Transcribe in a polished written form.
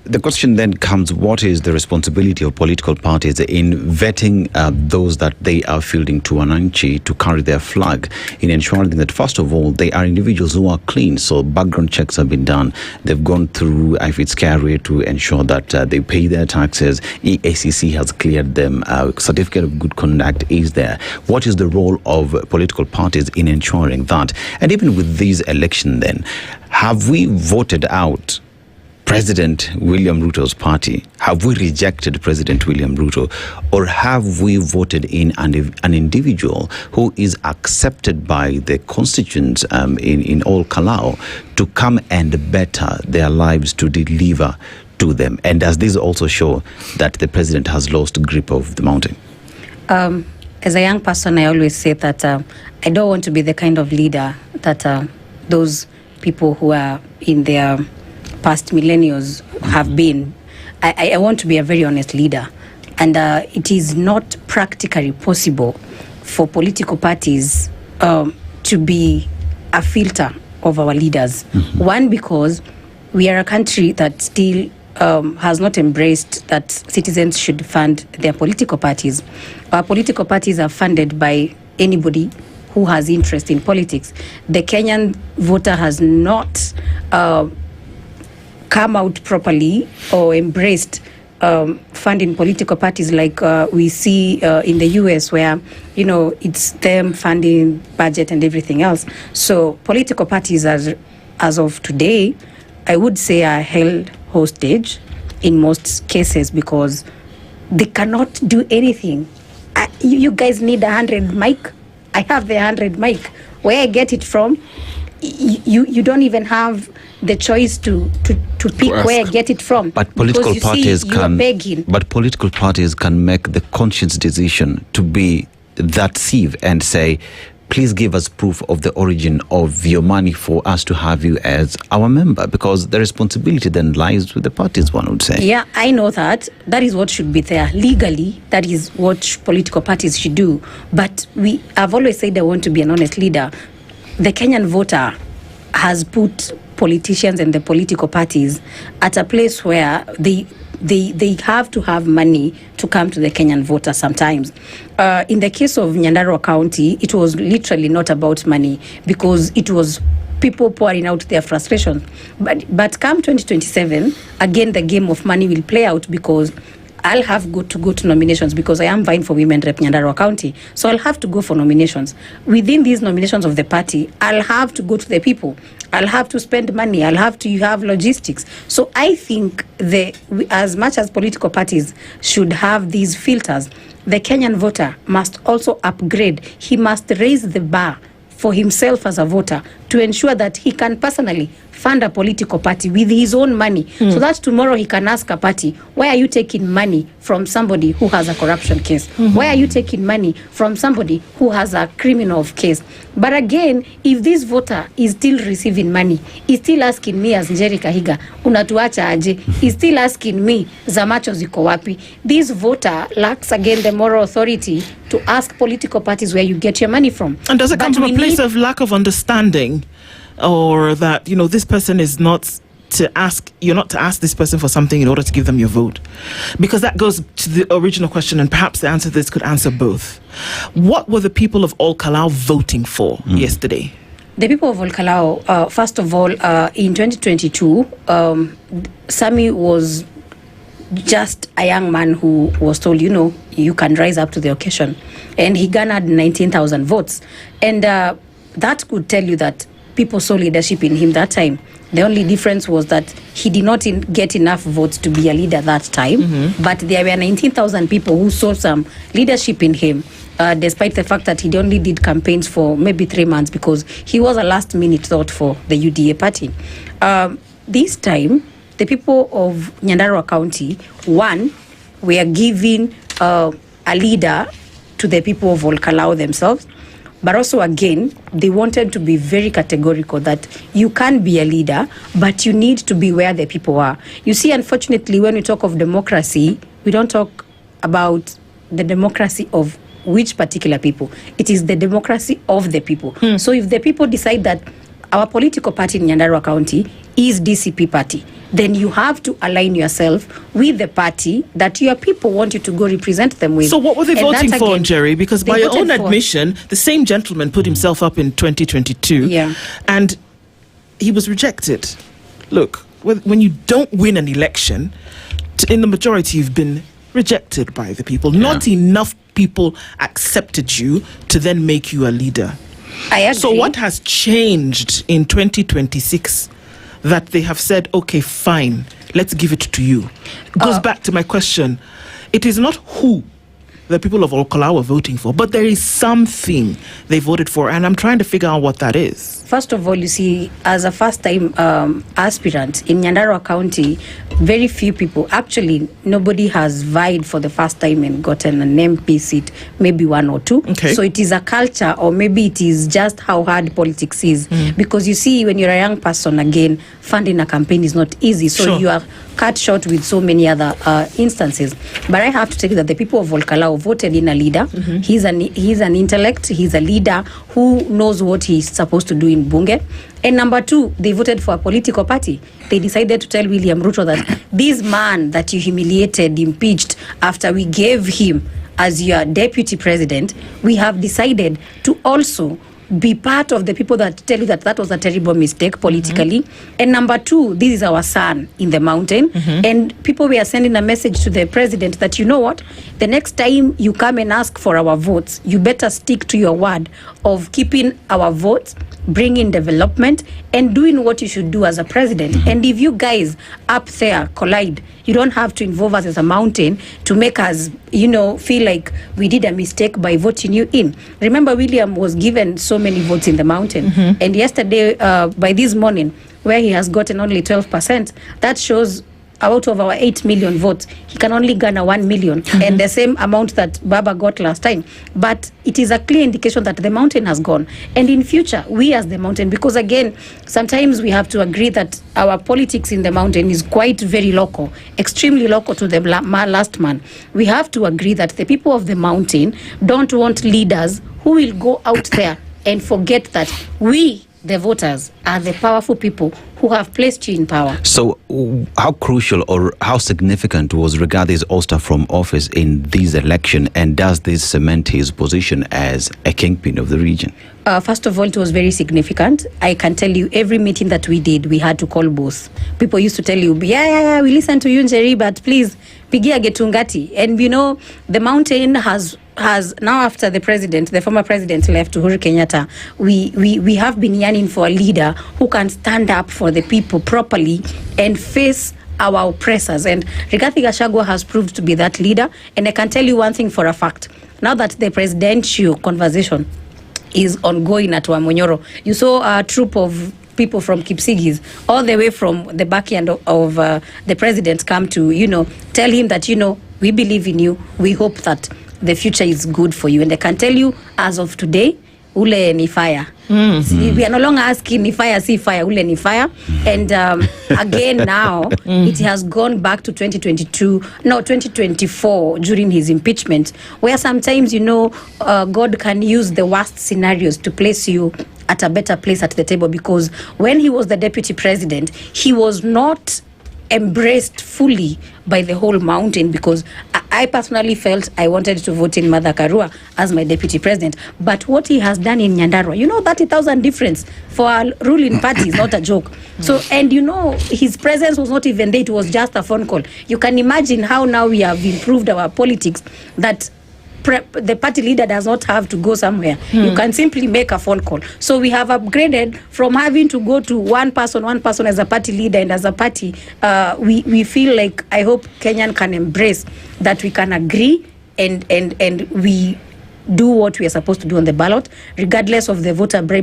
the question then comes, what is the responsibility of political parties in vetting those that they are fielding to Wananchi to carry their flag, in ensuring that, first of all, they are individuals who are clean? So background checks have been done. They've gone through, if it's carrier, to ensure that they pay their taxes. EACC has cleared them. Certificate of good conduct is there. What is the role of political parties in ensuring that? And even with these elections then, have we voted out President William Ruto's party? Have we rejected President William Ruto? Or have we voted in an individual who is accepted by the constituents in Ol-Kalou to come and better their lives, to deliver to them? And does this also show that the president has lost grip of the mountain? As a young person, I always say that I don't want to be the kind of leader that those people who are in their past millennials have been. I want to be a very honest leader, and it is not practically possible for political parties to be a filter of our leaders. One, because we are a country that still has not embraced that citizens should fund their political parties. Our political parties are funded by anybody who has interest in politics. The Kenyan voter has not come out properly or embraced funding political parties like we see in the US, where, you know, it's them funding budget and everything else. So political parties, as of today, I would say, are held hostage in most cases because they cannot do anything. You guys need 100 mic. I have the 100 mic. Where I get it from, you don't even have the choice to pick where I get it from. But political parties can make the conscious decision to be that sieve and say, please give us proof of the origin of your money for us to have you as our member, because the responsibility then lies with the parties, one would say. Yeah, I know that. That is what should be there. Legally, that is what political parties should do. But I've always said I want to be an honest leader. The Kenyan voter has put politicians and the political parties at a place where they have to have money to come to the Kenyan voter sometimes. In the case of Nyandarua County, it was literally not about money because it was people pouring out their frustration. But come 2027, again, the game of money will play out because I'll have to go to nominations because I am vying for Women Rep Nyandarua County. So I'll have to go for nominations. Within these nominations of the party, I'll have to go to the people. I'll have to spend money. I'll have to have logistics. So I think as much as political parties should have these filters, the Kenyan voter must also upgrade. He must raise the bar for himself as a voter to ensure that he can personally fund a political party with his own money, so that tomorrow he can ask a party, why are you taking money from somebody who has a corruption case? Why are you taking money from somebody who has a criminal case? But again, if this voter is still receiving money, is still asking me as Njeri Kahiga, unatuacha aje? Is still asking me, zamacho ziko wapi? This voter lacks again the moral authority to ask political parties where you get your money from. And does it come from a place of lack of understanding? Or that, you know, this person is not to ask, you're not to ask this person for something in order to give them your vote? Because that goes to the original question, and perhaps the answer to this could answer both. What were the people of Ol-Kalou voting for yesterday? The people of Ol-Kalou, first of all, in 2022, Sami was just a young man who was told, you know, you can rise up to the occasion. And he garnered 19,000 votes. And that could tell you that people saw leadership in him that time. The only difference was that he did not get enough votes to be a leader that time. But there were 19,000 people who saw some leadership in him, despite the fact that he only did campaigns for maybe 3 months because he was a last-minute thought for the UDA party. This time, the people of Nyandarua County, one, were giving a leader to the people of Ol-Kalou themselves. But also, again, they wanted to be very categorical that you can be a leader, but you need to be where the people are. You see, unfortunately, when we talk of democracy, we don't talk about the democracy of which particular people. It is the democracy of the people. So if the people decide that our political party in Nyandarua County is DCP party, then you have to align yourself with the party that your people want you to go represent them with. So what were they voting for, Njeri? Because by your own voted for- admission, the same gentleman put himself up in 2022, Yeah. and he was rejected. Look, when you don't win an election, in the majority, you've been rejected by the people. Not enough people accepted you to then make you a leader. I agree. So what has changed in 2026 that they have said, okay, fine, let's give it to you? It goes back to my question. It is not who the people of Ol-Kalou are voting for, but there is something they voted for, and I'm trying to figure out what that is. First of all, you see, as a first-time aspirant in Nyandarua County, very few people, actually, nobody has vied for the first time and gotten an MP seat, maybe one or two. Okay. So it is a culture, or maybe it is just how hard politics is. Because you see, when you're a young person, again, funding a campaign is not easy. So Sure. you are cut short with so many other instances. But I have to tell you that the people of Ol-Kalou voted in a leader. He's an intellect. He's a leader who knows what he's supposed to do in Bunge. And number two, they voted for a political party. They decided to tell William Ruto that this man that you humiliated, impeached, after we gave him as your deputy president, we have decided to also be part of the people that tell you that that was a terrible mistake politically. And number two, this is our son in the mountain. And people were sending a message to the president that, you know what, the next time you come and ask for our votes, you better stick to your word of keeping our votes, bringing development, and doing what you should do as a president. And if you guys up there collide, you don't have to involve us as a mountain to make us, feel like we did a mistake by voting you in. Remember, William was given so many votes in the mountain. And yesterday, by this morning, where he has gotten only 12%, that shows out of our 8 million votes, he can only garner 1 million, and the same amount that Baba got last time. But it is a clear indication that the mountain has gone. And in future, we as the mountain, because again, sometimes we have to agree that our politics in the mountain is quite very local, extremely local to the last man. We have to agree that the people of the mountain don't want leaders who will go out there and forget that we, the voters, are the powerful people who have placed you in power. So how crucial or how significant was Rigath's ouster from office in this election, and does this cement his position as a kingpin of the region? First of all, it was very significant. I can tell you, every meeting that we did, we had to call both. People used to tell you, yeah, we listen to you, Njeri, but please, pigia getungati. And the mountain has now, after the former president left, Uhuru Kenyatta, we have been yearning for a leader who can stand up for the people properly and face our oppressors. And Rigathi Gachagua has proved to be that leader. And I can tell you one thing for a fact. Now that the presidential conversation is ongoing at Wamonyoro, you saw a troop of people from Kipsigis, all the way from the backyard of the president, come to, tell him that, we believe in you. We hope that the future is good for you. And I can tell you, as of today, ule ni fire. See, we are no longer asking ni fire, see fire, ule ni fire. And again now, it has gone back to 2024 during his impeachment, where sometimes, God can use the worst scenarios to place you at a better place at the table. Because when he was the deputy president, he was not embraced fully by the whole mountain, because I personally felt I wanted to vote in Martha Karua as my deputy president. But what he has done in Nyandarua, 30,000 difference for a ruling party is not a joke. So, and his presence was not even there. It was just a phone call. You can imagine how now we have improved our politics, that the party leader does not have to go somewhere. You can simply make a phone call. So we have upgraded from having to go to one person as a party leader, and as a party, we feel like, I hope Kenyan can embrace that we can agree and we do what we are supposed to do on the ballot, regardless of the voter bribe